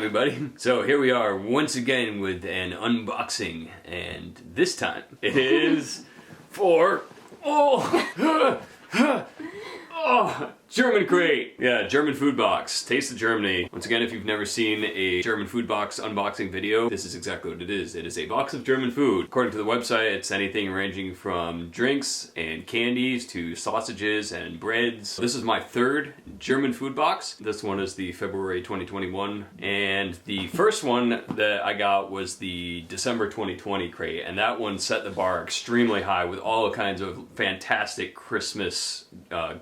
everybody. So here we are once again with an unboxing, and this time it is for German crate. Yeah, German food box. Taste of Germany. Once again, if you've never seen a German food box unboxing video, this is exactly what it is. It is a box of German food. According to the website, it's anything ranging from drinks and candies to sausages and breads. This is my third German food box. This one is the February 2021, and the first one that I got was the December 2020 crate, and that one set the bar extremely high with all kinds of fantastic Christmas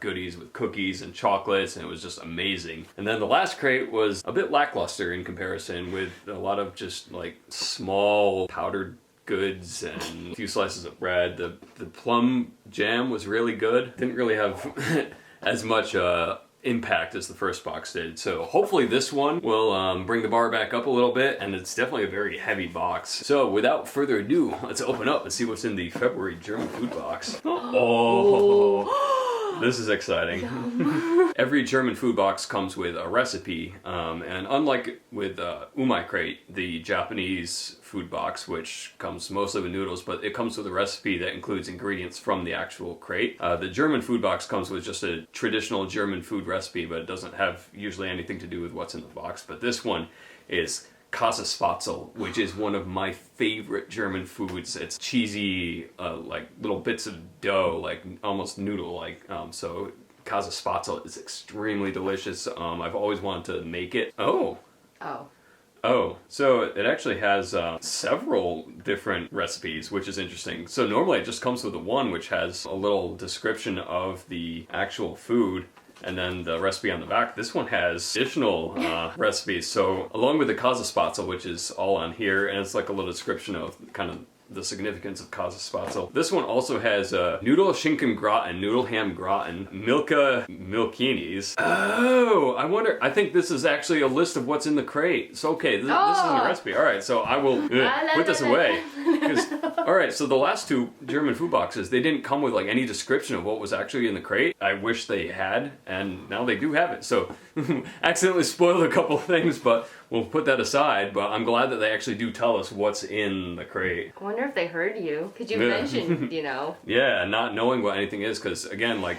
goodies with cookies and chocolates, and it was just amazing. And then the last crate was a bit lackluster in comparison, with a lot of just like small powdered goods and a few slices of bread. The plum jam was really good. Didn't really have as much impact as the first box did. So hopefully this one will bring the bar back up a little bit, and it's definitely a very heavy box. So without further ado, let's open up and see what's in the February German food box. Oh! This is exciting. Every German food box comes with a recipe, and unlike with Umai crate, the Japanese food box, which comes mostly with noodles, but it comes with a recipe that includes ingredients from the actual crate. The German food box comes with just a traditional German food recipe, but it doesn't have usually anything to do with what's in the box. But this one is Käsespatzel, which is one of my favorite German foods. It's cheesy, like little bits of dough, like almost noodle-like. So Käsespatzel is extremely delicious. I've always wanted to make it. Oh, so it actually has several different recipes, which is interesting. So normally it just comes with the one, which has a little description of the actual food, and then the recipe on the back. This one has additional recipes. So along with the Käsespatzel, which is all on here, and it's like a little description of kind of the significance of Käsespatzel. This one also has noodle schinken gratin, noodle ham gratin, Milka milkinis. Oh, I think this is actually a list of what's in the crate. So okay, this isn't a recipe. All right, so I will put this away. All right, so the last two German food boxes, they didn't come with like any description of what was actually in the crate. I wish they had, and now they do have it. So accidentally spoiled a couple of things, but we'll put that aside. But I'm glad that they actually do tell us what's in the crate. I wonder if they heard you, because you mentioned, you know. Yeah, not knowing what anything is, because again, like,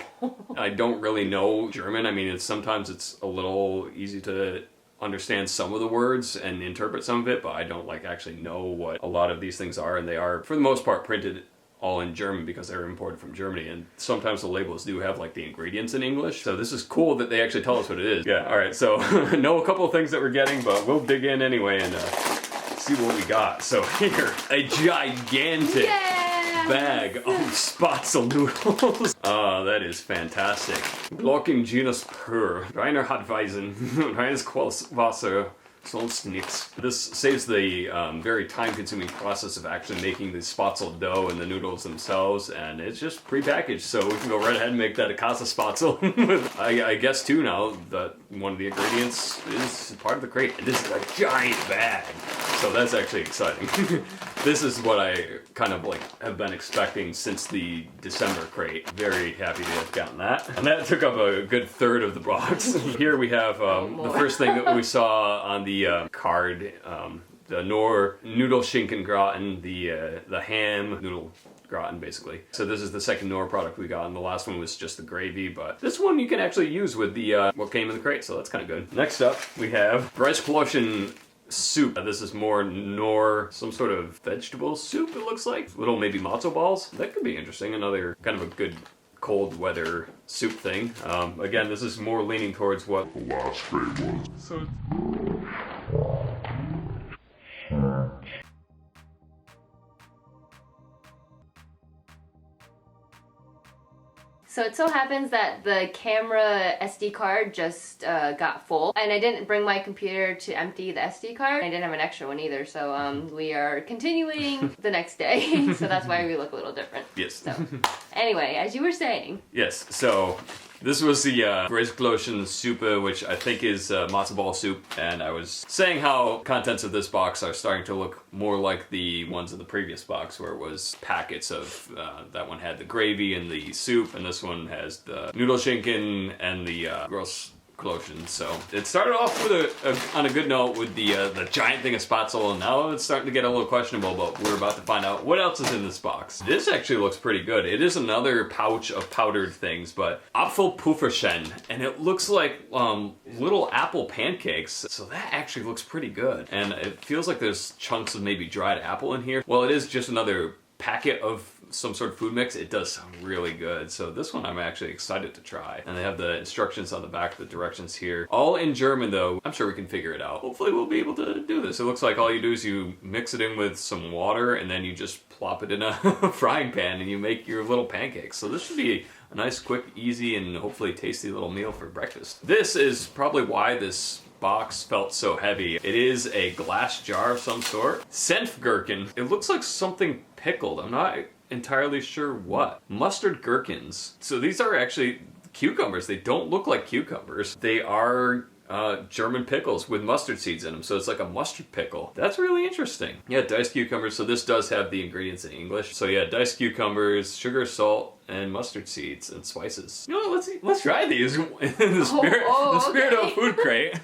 I don't really know German. I mean, sometimes it's a little easy to understand some of the words and interpret some of it, but I don't like actually know what a lot of these things are, and they are for the most part printed all in German because they're imported from Germany, and sometimes the labels do have like the ingredients in English. So this is cool that they actually tell us what it is. Yeah, all right, so know a couple of things that we're getting, but we'll dig in anyway and see what we got. So here, a gigantic bag of Spatzel noodles. That is fantastic. Glocken genus pur. Reiner hat Weisen. Reines Quellwasser. Sonst nix. This saves the very time-consuming process of actually making the Spatzel dough and the noodles themselves, and it's just pre-packaged, so we can go right ahead and make that a Käsespatzel. I guess too now that one of the ingredients is part of the crate. And this is a giant bag, so that's actually exciting. This is what I kind of like have been expecting since the December crate. Very happy to have gotten that. And that took up a good third of the box. Here we have the first thing that we saw on the card, the noodle schinken gratin, the ham noodle gratin, basically. So this is the second Knorr product we got, and the last one was just the gravy, but this one you can actually use with the what came in the crate, so that's kind of good. Next up, we have Reiskloschen soup. This is more Knorr, some sort of vegetable soup, it looks like. Little maybe matzo balls. That could be interesting. Another kind of a good cold weather soup thing. Again, this is more leaning towards what the last crate was. So So it so happens that the camera SD card just got full, and I didn't bring my computer to empty the SD card. I didn't have an extra one either, so we are continuing the next day, so that's why we look a little different. Yes. So, anyway, as you were saying. Yes, so this was the Reiskloschen Suppe, which I think is matzo ball soup, and I was saying how contents of this box are starting to look more like the ones in the previous box, where it was packets of, that one had the gravy and the soup, and this one has the noodle schinken and the quotient. So it started off with on a good note with the giant thing of Spatzel, and now it's starting to get a little questionable, but we're about to find out what else is in this box. This actually looks pretty good. It is another pouch of powdered things, but Apfelpufferchen, and it looks like little apple pancakes, so that actually looks pretty good. And it feels like there's chunks of maybe dried apple in here. Well, it is just another packet of some sort of food mix. It does sound really good. So this one I'm actually excited to try. And they have the instructions on the back, the directions here. All in German though. I'm sure we can figure it out. Hopefully we'll be able to do this. It looks like all you do is you mix it in with some water and then you just plop it in a frying pan and you make your little pancakes. So this should be a nice, quick, easy, and hopefully tasty little meal for breakfast. This is probably why this box felt so heavy. It is a glass jar of some sort. Senfgurken. It looks like something pickled. I'm not entirely sure what. Mustard gherkins. So these are actually cucumbers. They don't look like cucumbers. They are German pickles with mustard seeds in them. So it's like a mustard pickle. That's really interesting. Yeah, diced cucumbers. So this does have the ingredients in English. So yeah, diced cucumbers, sugar, salt, and mustard seeds and spices. You know, let's try these in the spirit of Food Crate.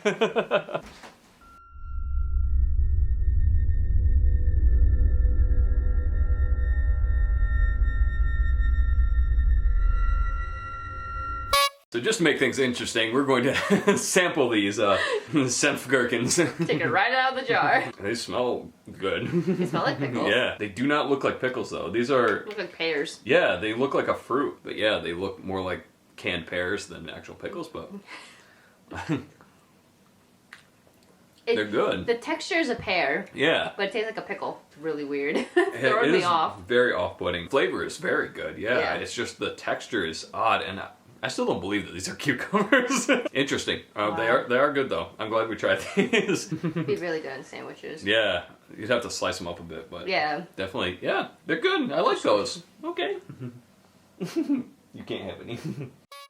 So just to make things interesting, we're going to sample these Senfgurkens. Take it right out of the jar. They smell good. They smell like pickles. Yeah, they do not look like pickles though. These are... Look like pears. Yeah, they look like a fruit, but yeah, they look more like canned pears than actual pickles, but... They're good. The texture is a pear. Yeah. But it tastes like a pickle. It's really weird. Throwing me off. Very off-putting. Flavor is very good, yeah. It's just the texture is odd, and I still don't believe that these are cucumbers. Interesting. Wow. They are good though. I'm glad we tried these. Be really good in sandwiches. Yeah, you'd have to slice them up a bit, but yeah, definitely. Yeah, they're good. I like those. Okay. You can't have any.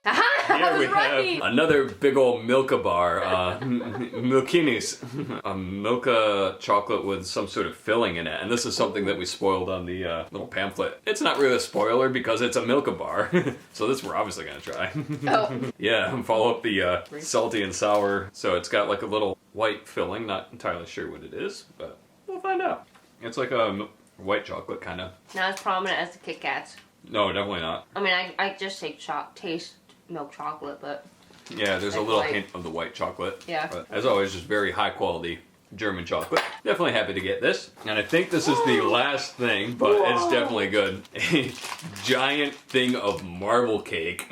Here we have another big old Milka Bar, Milkinis, a Milka chocolate with some sort of filling in it, and this is something that we spoiled on the little pamphlet. It's not really a spoiler because it's a Milka Bar, so this we're obviously gonna try. Oh. Yeah, and follow up the salty and sour. So it's got like a little white filling, not entirely sure what it is, but we'll find out. It's like a white chocolate kind of. Not as prominent as the Kit Kats. No, definitely not. I mean, I just taste milk chocolate, but... Yeah, there's a little hint of the white chocolate. Yeah. But as always, just very high quality German chocolate. Definitely happy to get this. And I think this is the last thing, but it's definitely good. A giant thing of marble cake.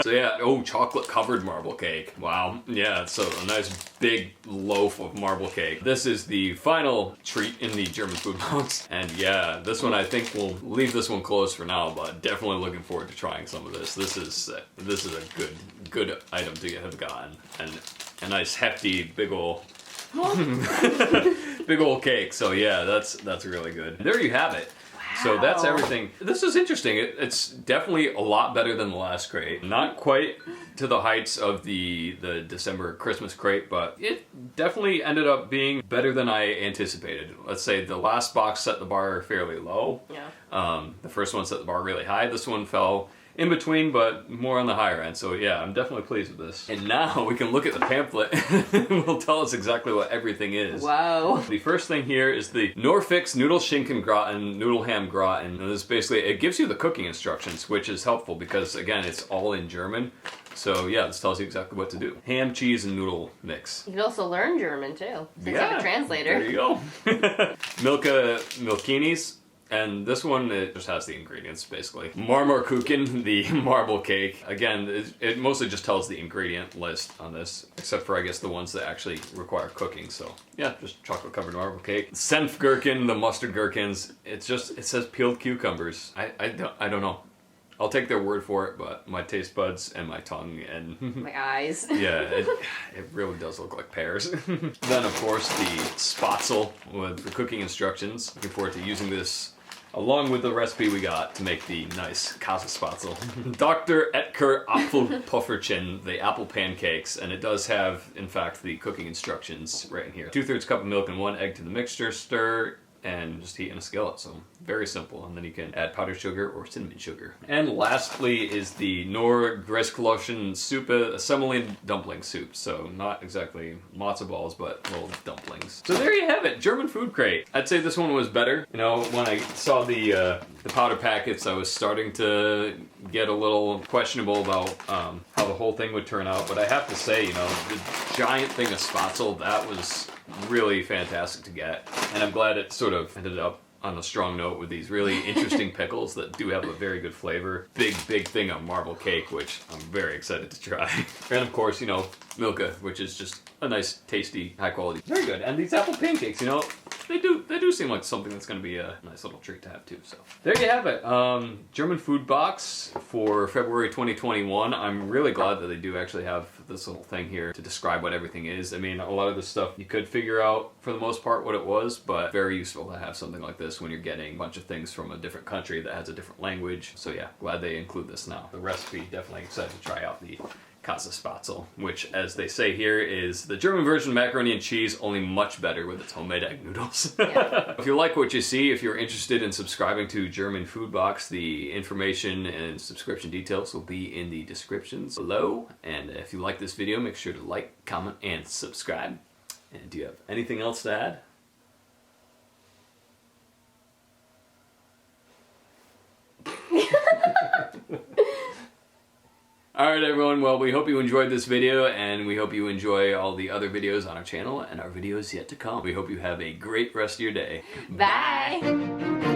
So yeah, chocolate covered marble cake. Wow. Yeah, so a nice big loaf of marble cake. This is the final treat in the German food box. And yeah, this one I think we'll leave this one closed for now, but definitely looking forward to trying some of this. This is a good item to have gotten. And a nice hefty big ol' big old cake. So yeah, that's really good. There you have it. Wow. So that's everything. This is interesting. It's definitely a lot better than the last crate. Not quite to the heights of the December Christmas crate, but it definitely ended up being better than I anticipated. Let's say the last box set the bar fairly low. Yeah. The first one set the bar really high. This one fell in between, but more on the higher end. So yeah, I'm definitely pleased with this. And now we can look at the pamphlet. It will tell us exactly what everything is. Wow. The first thing here is the Norfix Noodle Schinken Gratin, Noodle Ham Gratin. And this basically, it gives you the cooking instructions, which is helpful because again, it's all in German. So yeah, this tells you exactly what to do. Ham, cheese, and noodle mix. You can also learn German too, since you have a translator. There you go. Milkinis. And this one, it just has the ingredients, basically. Marmorkuchen, the marble cake. Again, it mostly just tells the ingredient list on this, except for, I guess, the ones that actually require cooking. So, yeah, just chocolate-covered marble cake. Senfgurken, the mustard gherkins. It says peeled cucumbers. I don't know. I'll take their word for it, but my taste buds and my tongue and... my eyes. Yeah, it really does look like pears. Then, of course, the Spatzel with the cooking instructions. Looking forward to using this along with the recipe we got to make the nice Käsespatzel. Dr. Etker Apfelpufferchen, the apple pancakes, and it does have, in fact, the cooking instructions right in here. 2/3 cup of milk and 1 egg to the mixture, stir, and just heat in a skillet. So very simple. And then you can add powdered sugar or cinnamon sugar. And lastly is the Nordgräsklochen Suppe semolina dumpling soup. So not exactly matzo balls, but little dumplings. So there you have it, German food crate. I'd say this one was better. You know, when I saw the powder packets, I was starting to get a little questionable about how the whole thing would turn out. But I have to say, you know, the giant thing of Spatzel, that was really fantastic to get. And I'm glad it sort of ended up on a strong note with these really interesting pickles that do have a very good flavor. Big thing of marble cake, which I'm very excited to try. And of course, you know, Milka, which is just a nice, tasty, high quality. Very good. And these apple pancakes, you know, they do seem like something that's going to be a nice little treat to have too. So there you have it. German food box for February 2021. I'm really glad that they do actually have this little thing here to describe what everything is. I mean, a lot of this stuff you could figure out for the most part what it was, but very useful to have something like this when you're getting a bunch of things from a different country that has a different language. So yeah, glad they include this now. The recipe, definitely excited to try out the Käsespatzel, which, as they say here, is the German version of macaroni and cheese, only much better with its homemade egg noodles. Yeah. If you like what you see, if you're interested in subscribing to German Food Box, the information and subscription details will be in the descriptions below. And if you like this video, make sure to like, comment, and subscribe. And do you have anything else to add? Alright everyone, well we hope you enjoyed this video and we hope you enjoy all the other videos on our channel and our videos yet to come. We hope you have a great rest of your day. Bye!